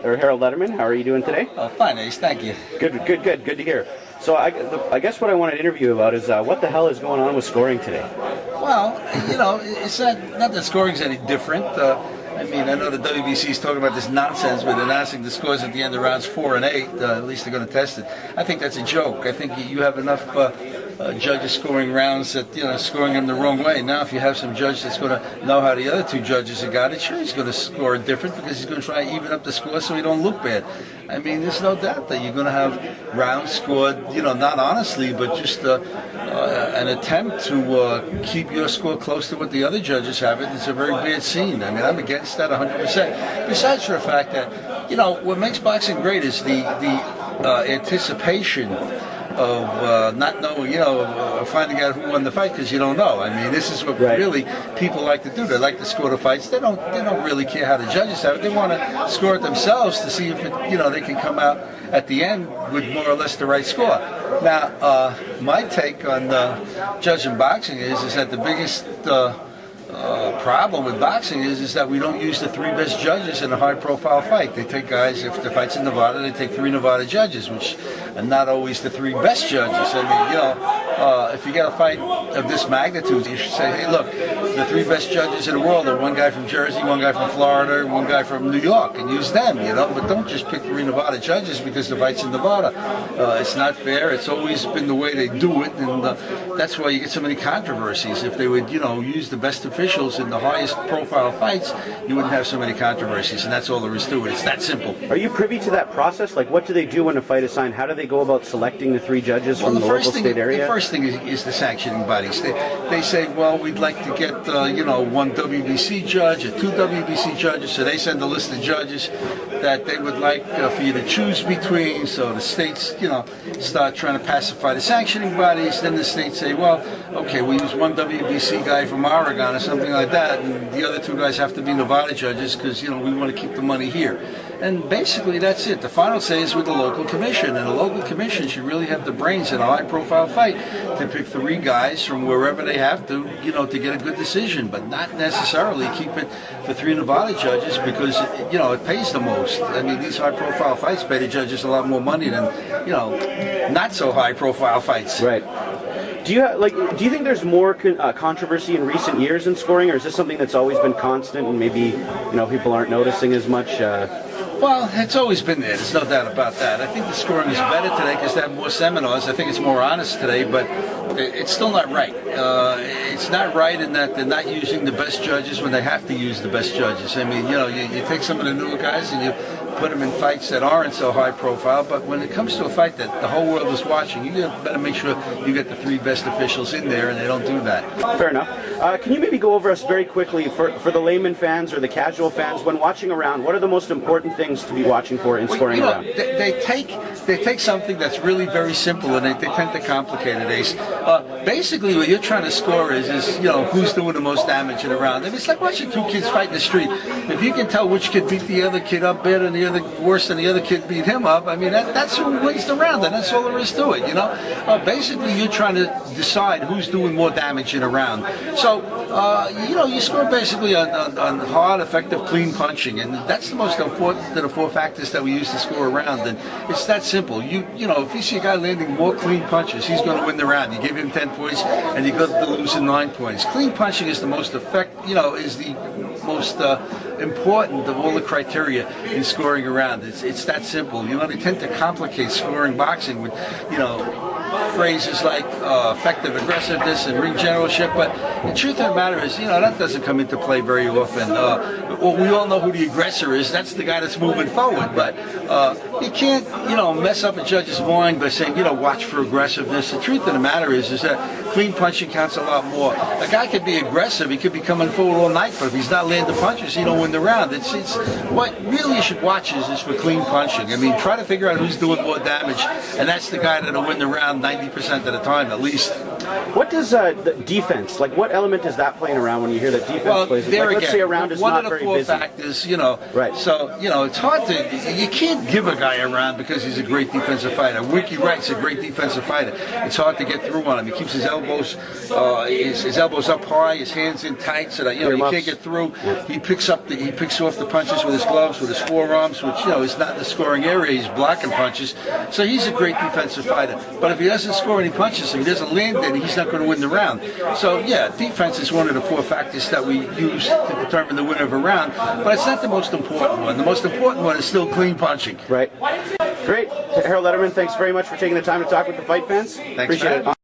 Harold Lederman. How are you doing today? Fine, Ace. Thank you. Good to hear. So I guess what I want to interview you about is what the hell is going on with scoring today? Well, it's not that scoring's any different. I know the WBC is talking about this nonsense with announcing the scores at the end of rounds 4 and 8. At least they're going to test it. I think that's a joke. I think you have enough judges scoring rounds that, scoring them the wrong way. Now, if you have some judge that's going to know how the other two judges have got it, sure, he's going to score it different because he's going to try to even up the score so he don't look bad. There's no doubt that you're going to have rounds scored, not honestly, but just an attempt to keep your score close to what the other judges have it. It's a very bad scene. I'm against that 100%. Besides for the fact that, what makes boxing great is the anticipation of not knowing, finding out who won the fight because you don't know. This is what really people like to do. They like to score the fights. They don't really care how the judges have it. They want to score it themselves to see if they can come out at the end with more or less the right score. Now, my take on judging boxing is that the biggest problem with boxing is that we don't use the 3 best judges in a high-profile fight. They take guys, if the fight's in Nevada, they take 3 Nevada judges, which are not always the 3 best judges. If you get a fight of this magnitude, you should say, hey, look, the 3 best judges in the world are one guy from Jersey, one guy from Florida, one guy from New York, and use them, but don't just pick 3 Nevada judges because the fight's in Nevada. It's not fair. It's always been the way they do it, and that's why you get so many controversies. If they would, use the best officials in the highest profile fights, you wouldn't have so many controversies, and that's all there is to it. It's that simple. Are you privy to that process? Like, what do they do when a fight is signed? How do they go about selecting the 3 judges from the local state area? The first thing is the sanctioning bodies. They say, well, we'd like to get, 1 WBC judge or 2 WBC judges, so they send a list of judges that they would like for you to choose between, so the states, start trying to pacify the sanctioning bodies. Then the states say, well, okay, we use 1 WBC guy from Oregon or something like that, and the other 2 guys have to be Nevada judges because, we want to keep the money here. And basically that's it. The final say is with the local commission, and the local commission should really have the brains in a high-profile fight to pick 3 guys from wherever they have to, to get a good decision, but not necessarily keep it for 3 Nevada judges because, it pays the most. These high-profile fights pay the judges a lot more money than, not so high-profile fights. Right. Do you think there's more controversy in recent years in scoring, or is this something that's always been constant and maybe people aren't noticing as much? Well, it's always been there. There's no doubt about that. I think the scoring is better today because they have more seminars. I think it's more honest today, but it's still not right. It's not right in that they're not using the best judges when they have to use the best judges. You take some of the newer guys and you put them in fights that aren't so high profile, but when it comes to a fight that the whole world is watching, you better make sure you get the 3 best officials in there, and they don't do that. Fair enough. Can you maybe go over us very quickly for the layman fans or the casual fans when watching a round? What are the most important things to be watching for in scoring a round? They take something that's really very simple and they tend to complicate it, Ace. Basically, what you're trying to score is who's doing the most damage in a round. It's like watching 2 kids fight in the street. If you can tell which kid beat the other kid up better and the other worse than the other kid beat him up, that's who wins the round, and that's all there is to it. Basically, you're trying to decide who's doing more damage in a round. So, you score basically on hard, effective, clean punching, and that's the most important of the 4 factors that we use to score a round. And it's that simple. If you see a guy landing more clean punches, he's going to win the round. You give him 10 points, and you go to lose in 9 points. Clean punching is the most is the most important of all the criteria in scoring a round. It's that simple. They tend to complicate scoring boxing with, phrases like effective aggressiveness and ring generalship, but the truth of the matter is, that doesn't come into play very often. We all know who the aggressor is. That's the guy that's moving forward, but you can't, mess up a judge's mind by saying, watch for aggressiveness. The truth of the matter is that clean punching counts a lot more. A guy could be aggressive, he could be coming forward all night, but if he's not landing punches, he don't win the round. It's what really you should watch is for clean punching. Try to figure out who's doing more damage, and that's the guy that'll win the round 90% of the time at least. What does the defense, like what element does that playing around when you hear that defense plays? There like, again, let's say a round is one not of the very four busy. factors, you know. Right. So, you know, it's hard to, you can't give a guy a round because he's a great defensive fighter. Wiki Wright's a great defensive fighter. It's hard to get through on him. He keeps his elbows, his elbows up high, his hands in tight, so that, you know, you can't get through. He picks off the punches with his gloves, with his forearms, which, you know, is not in the scoring area. He's blocking punches. So he's a great defensive fighter. But if he doesn't score any punches, if he doesn't land any, he's not going to win the round. So, yeah, defense is one of the four factors that we use to determine the winner of a round, but it's not the most important one. The most important one is still clean punching. Right. Great. Harold Lederman, thanks very much for taking the time to talk with the fight fans. Thanks. Appreciate it.